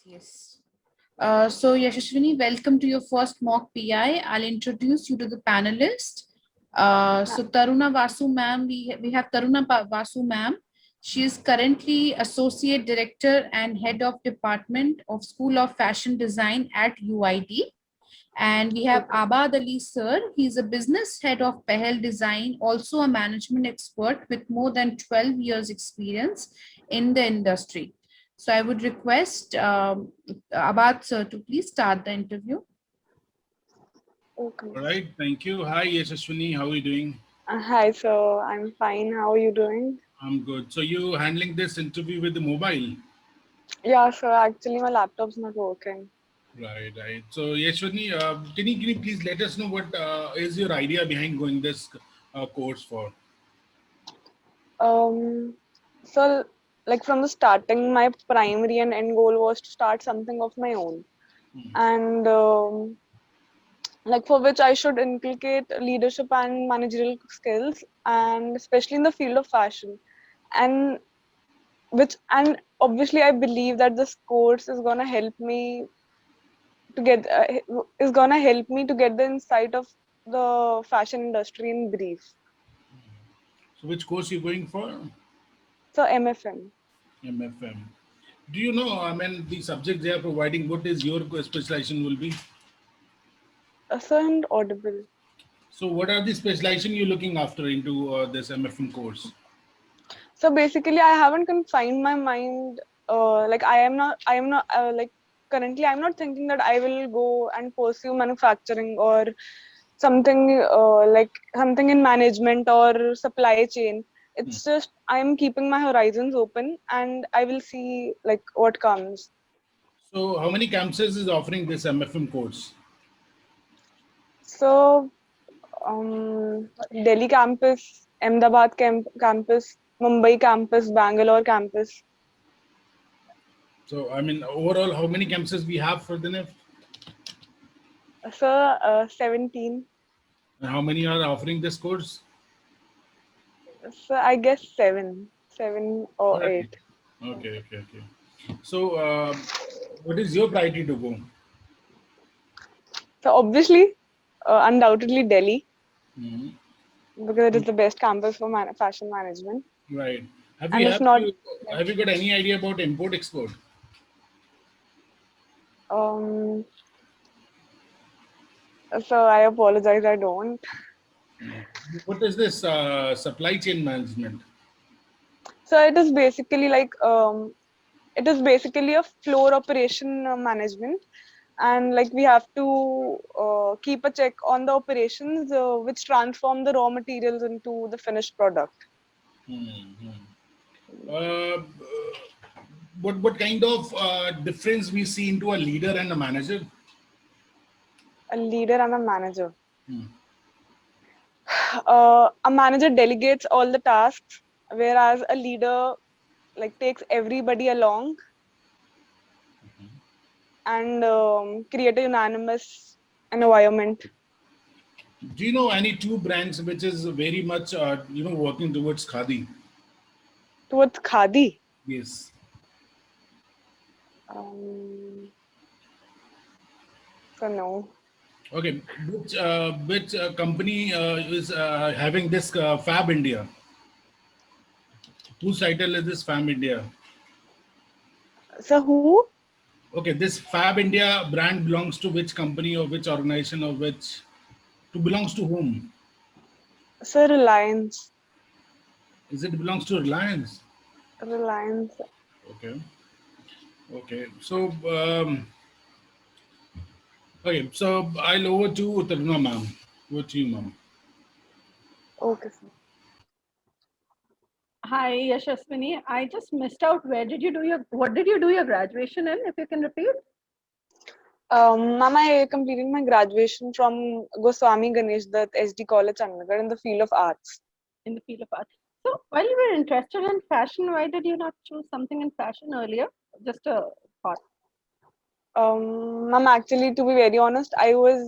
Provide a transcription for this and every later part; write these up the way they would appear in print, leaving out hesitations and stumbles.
Yes. So Yashaswini, welcome to your first mock PI. I'll introduce you to the panelists. So Taruna Vasu ma'am, we have Vasu ma'am. She is currently Associate Director and Head of Department of School of Fashion Design at UID. And we have Abad Ali sir. He's a business head of Pehel Design, also a management expert with more than 12 years experience in the industry. So I would request Abad sir to please start the interview. Okay. All right, thank you. Hi, Yashaswini. How are you doing? Hi, sir. I'm fine. How are you doing? I'm good. So you handling this interview with the mobile? Yeah, sir. Actually, my laptop's not working. Right, right. So Yashaswini, can you please let us know what is your idea behind going this course for? So like from the starting, my primary and end goal was to start something of my own, and like for which I should inculcate leadership and managerial skills, and especially in the field of fashion, and and obviously I believe that this course is gonna help me to get is gonna help me to get the insight of the fashion industry in brief. So which course you going for? So MFM. MFM. Do you know, I mean, the subject they are providing, what is your specialization will be? So and audible. So what are the specialization you're looking after into this MFM course? So basically, I haven't confined my mind. Like I am not. Like currently, I'm not thinking that I will go and pursue manufacturing or something like something in management or supply chain. It's just I'm keeping my horizons open, and I will see like what comes. So how many campuses is offering this MFM course? So Delhi campus, Ahmedabad campus, Mumbai campus, Bangalore campus. So I mean, overall, how many campuses we have for the NIF? So 17. And how many are offering this course? So I guess seven All or right. eight. Okay. So, what is your priority to go? So obviously, undoubtedly Delhi Mhm. because it is the best campus for fashion management. Right. Have And you if have not, you have you got any idea about import export? um, so I apologize, I don't. What is this supply chain management? So it is basically like it is basically a floor operation management, and like we have to keep a check on the operations which transform the raw materials into the finished product. Mhm. Uh, what kind of difference we see into a leader and a manager? A leader and a manager. Hmm. A manager delegates all the tasks, whereas a leader like takes everybody along and create a unanimous environment. Do you know any two brands which is very much working towards khadi? Towards khadi. Yes. Um, so no. Okay, which company is having this Fab India? Whose title is this Fab India? So who? Okay, this Fab India brand belongs to which company or which organization or which to belongs to whom? So Reliance. Is it belongs to Reliance? Reliance. Okay, okay. So I'll over to Taruna ma'am. Over to you, ma'am. Okay, sir. Hi, Yashaswini. I just missed out. What did you do your graduation in, if you can repeat? Ma'am, I completed my graduation from Goswami Ganesh Dutt SD College, Chandigarh in the field of arts. In the field of art. So, while you were interested in fashion, why did you not choose something in fashion earlier? Just a thought. Ma'am, actually, to be very honest, I was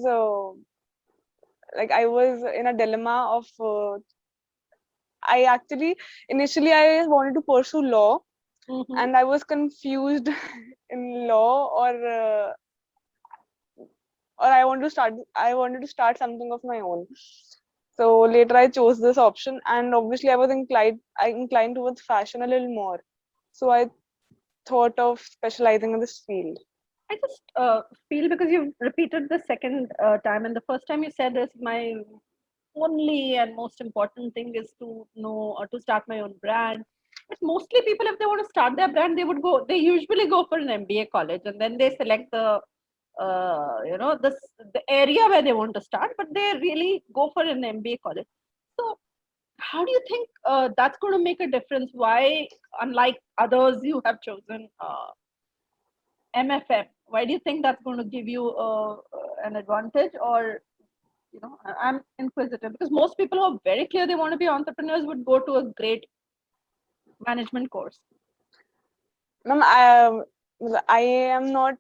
in a dilemma of I actually initially I wanted to pursue law, Mm-hmm. and I was confused in law or I wanted to start something of my own. So later I chose this option, and obviously I was inclined towards fashion a little more. So I thought of specializing in this field. I just feel because you've repeated the second time, and the first time you said this, my only and most important thing is to know or to start my own brand. But mostly people, if they want to start their brand, they usually go for an MBA college, and then they select the area where they want to start, but they really go for an MBA college. So how do you think that's going to make a difference? Why, unlike others, you have chosen MFM? Why do you think that's going to give you an advantage? Or, I'm inquisitive because most people who are very clear they want to be entrepreneurs would go to a great management course. Ma'am, I am not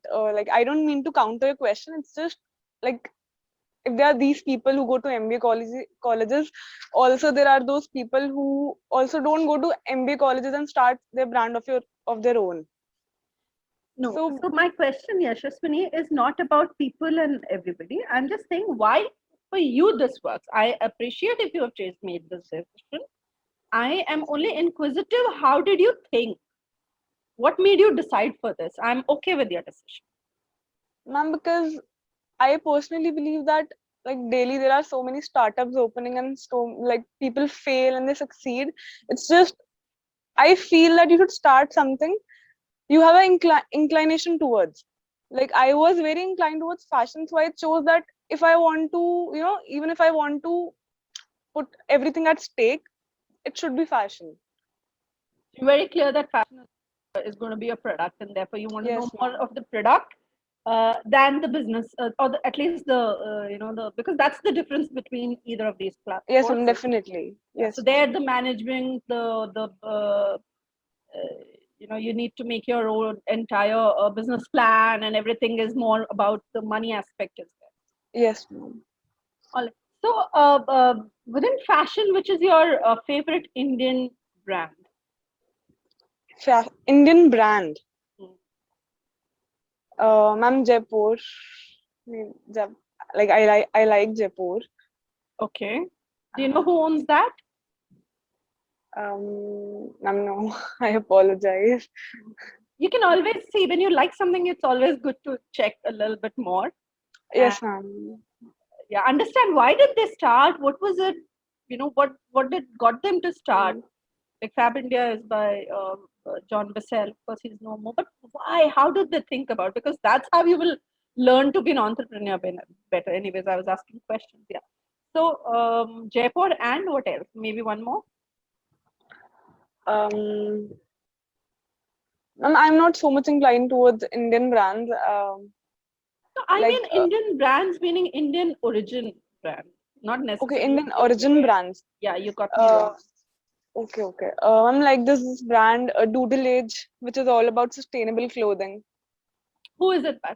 I don't mean to counter your question. It's just like, if there are these people who go to MBA colleges, also there are those people who also don't go to MBA colleges and start their brand of their own. No. So- So my question, Yashaswini, is not about people and everybody. I'm just saying why for you this works. I appreciate if you have made this decision. I am only inquisitive. How did you think? What made you decide for this? I'm okay with your decision. Ma'am, because I personally believe that like daily there are so many startups opening, and so like people fail and they succeed. It's just, I feel that you should start something you have an inclination towards. Like I was very inclined towards fashion, so I chose that if I want to, even if I want to put everything at stake, it should be fashion. You're very clear that fashion is going to be a product, and therefore you want to know Yes, more ma'am. of the product than the business, at least because that's the difference between either of these Yes, courses. ma'am, definitely. Yes. So there, the management, you need to make your own entire business plan, and everything is more about the money aspect as well. Yes, ma'am. All right. So within fashion, which is your favorite Indian brand? Indian brand. Hmm. Ma'am, Jaipur. Like I like Jaipur. Okay. Do you know who owns that? Ma'am, no, I apologize. You can always see when you like something, it's always good to check a little bit more. Yes, ma'am. Yeah, understand why did they start? What was it? What did got them to start? Like Fab India is by John Bissell. Of course, he's no more. But why? How did they think about? Because that's how you will learn to be an entrepreneur better. Anyways, I was asking questions. Yeah. So Jaipur and what else? Maybe one more. Ma'am, I'm not so much inclined towards Indian brands. No, I Like, mean Indian brands, meaning Indian origin brand, not necessarily. Okay, Indian origin brands. Yeah, you got me wrong. Okay. I'm like this brand, Doodle Age, which is all about sustainable clothing. Who is it by?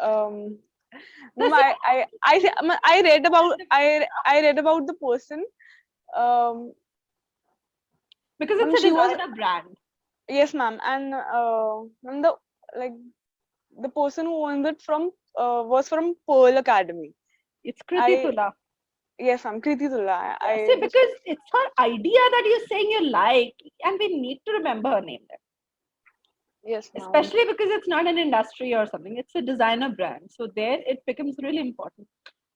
Ma'am, Does I read about the person. Because Ma'am, it's a she was designer brand. Yes, ma'am, and ma'am, the person who owns it was from Pearl Academy. It's Kriti Tula. Yes, ma'am, Kriti Tulla. See, because it's her idea that you're saying you like, and we need to remember her name there. Yes, ma'am. Especially because it's not an industry or something, it's a designer brand. So there it becomes really important.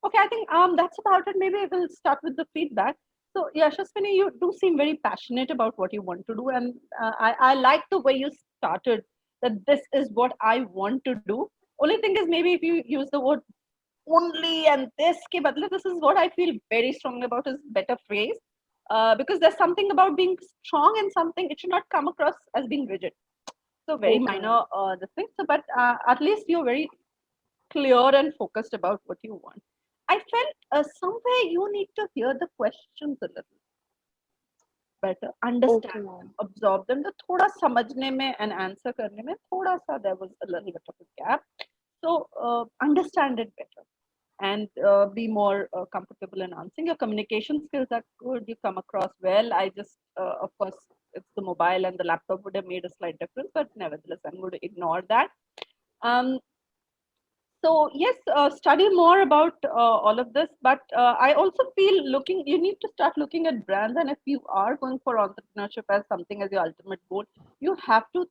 Okay, I think that's about it. Maybe we'll start with the feedback. So Yashaswini, you do seem very passionate about what you want to do, and I like the way you started that this is what I want to do. Only thing is maybe if you use the word only and this ke badle, this is what I feel very strongly about is better phrase, because there's something about being strong and something it should not come across as being rigid. So very minor the thing. So but at least you're very clear and focused about what you want. I felt somewhere you need to hear the questions a little better, understand them, absorb them. तो थोड़ा समझने में and answer करने में थोड़ा सा there was a little bit of a gap. So understand it better and be more comfortable in answering. Your communication skills are good. You come across well. I just, of course, it's the mobile and the laptop would have made a slight difference, but nevertheless, I'm going to ignore that. So yes, study more about all of this, but I also feel you need to start looking at brands, and if you are going for entrepreneurship as something as your ultimate goal, you have to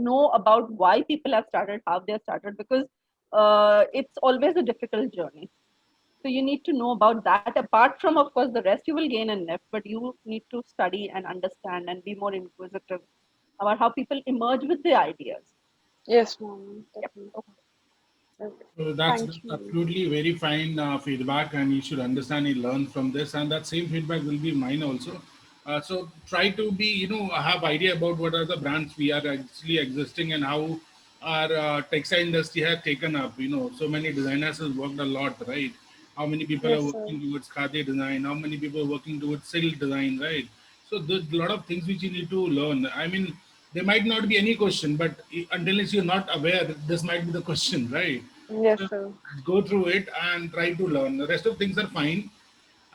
know about why people have started, how they have started, because it's always a difficult journey. So you need to know about that. Apart from, of course, the rest you will gain in NEF, but you need to study and understand and be more inquisitive about how people emerge with the ideas. Yes, ma'am. Yep. Definitely. Okay. Okay. So that's Thank you. absolutely very fine feedback, and you should understand and learn from this. And that same feedback will be mine also. So try to be, have idea about what are the brands we are actually existing and how our textile industry has taken up. So many designers have worked a lot, right? How many people are Yes, sir. working towards khadi design? How many people are working towards silk design, right? So there's a lot of things which you need to learn. I mean, there might not be any question, but unless you're not aware, this might be the question, right? Yes, So sir. go through it and try to learn. The rest of things are fine,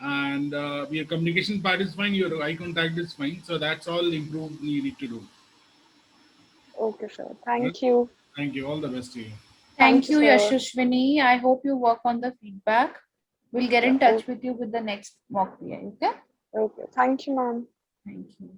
and your communication part is fine. Your eye contact is fine. So that's all improved you need to do. Okay, sir. Well, Thank you. thank you. All the best to you. Thank Thank you, you, sir. Yashaswini. I hope you work on the feedback. We'll get Yeah. in touch with you with the next mock PI. Okay? Okay. Thank you, ma'am. Thank you.